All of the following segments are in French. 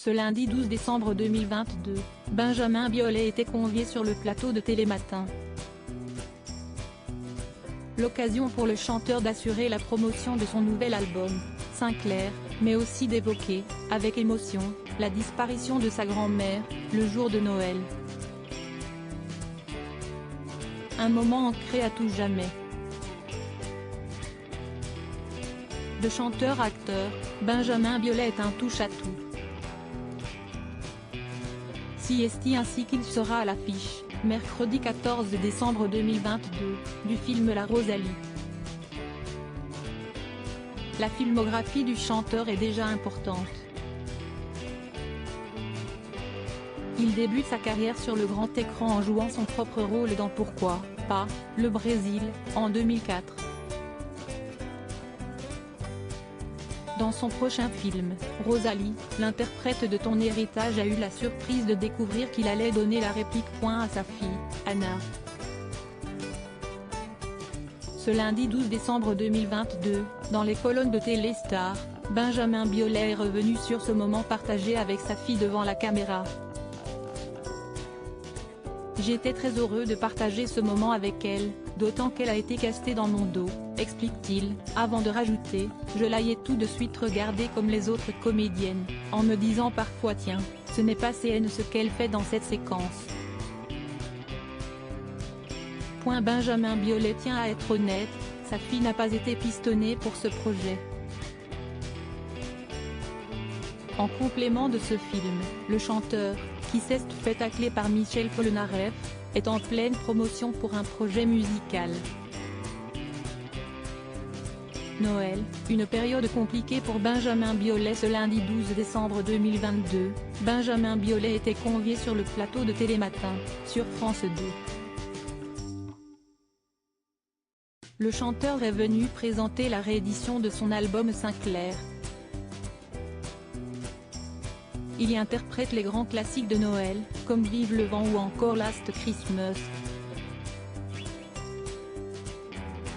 Ce lundi 12 décembre 2022, Benjamin Biolay était convié sur le plateau de Télématin. L'occasion pour le chanteur d'assurer la promotion de son nouvel album, Sinclair, mais aussi d'évoquer, avec émotion, la disparition de sa grand-mère, le jour de Noël. Un moment ancré à tout jamais. De chanteur-acteur, Benjamin Biolay est un touche-à-tout. CST ainsi qu'il sera à l'affiche, mercredi 14 décembre 2022, du film La Rosalie. La filmographie du chanteur est déjà importante. Il débute sa carrière sur le grand écran en jouant son propre rôle dans Pourquoi pas, le Brésil, en 2004. Dans son prochain film, Rosalie, l'interprète de Ton héritage a eu la surprise de découvrir qu'il allait donner la réplique à sa fille, Anna. Ce lundi 12 décembre 2022, dans les colonnes de Téléstar, Benjamin Biolay est revenu sur ce moment partagé avec sa fille devant la caméra. J'étais très heureux de partager ce moment avec elle, d'autant qu'elle a été castée dans mon dos, explique-t-il, avant de rajouter, je l'ai tout de suite regardée comme les autres comédiennes, en me disant parfois tiens, ce n'est pas CN ce qu'elle fait dans cette séquence. Benjamin Biolay tient à être honnête, sa fille n'a pas été pistonnée pour ce projet. En complément de ce film, le chanteur, qui s'est fait tacler par Michel Polnareff, est en pleine promotion pour un projet musical. Noël, une période compliquée pour Benjamin Biolay. Ce lundi 12 décembre 2022, Benjamin Biolay était convié sur le plateau de Télématin, sur France 2. Le chanteur est venu présenter la réédition de son album Sinclair. Il y interprète les grands classiques de Noël, comme Vive le vent ou encore Last Christmas.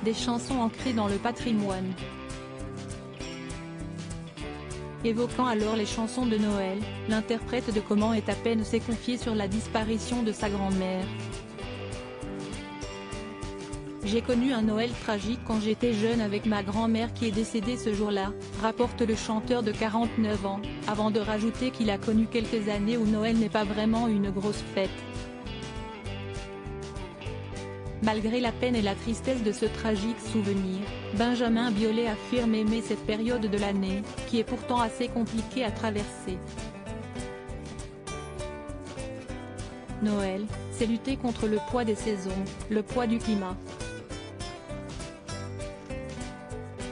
Des chansons ancrées dans le patrimoine. Évoquant alors les chansons de Noël, l'interprète de Comment est à peine s'est confié sur la disparition de sa grand-mère. J'ai connu un Noël tragique quand j'étais jeune avec ma grand-mère qui est décédée ce jour-là, rapporte le chanteur de 49 ans, avant de rajouter qu'il a connu quelques années où Noël n'est pas vraiment une grosse fête. Malgré la peine et la tristesse de ce tragique souvenir, Benjamin Biolay affirme aimer cette période de l'année, qui est pourtant assez compliquée à traverser. Noël, c'est lutter contre le poids des saisons, le poids du climat.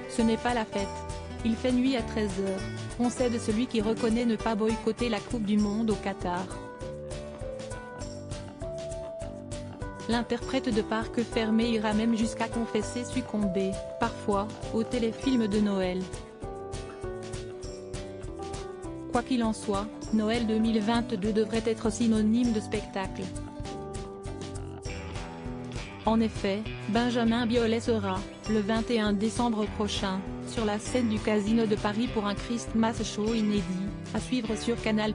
Ce n'est pas la fête. Il fait nuit à 13h, conseil de celui qui reconnaît ne pas boycotter la Coupe du Monde au Qatar. L'interprète de Parc fermé ira même jusqu'à confesser succomber, parfois, au téléfilm de Noël. Quoi qu'il en soit, Noël 2022 devrait être synonyme de spectacle. En effet, Benjamin Biolay sera, le 21 décembre prochain, sur la scène du Casino de Paris pour un Christmas Show inédit, à suivre sur Canal+.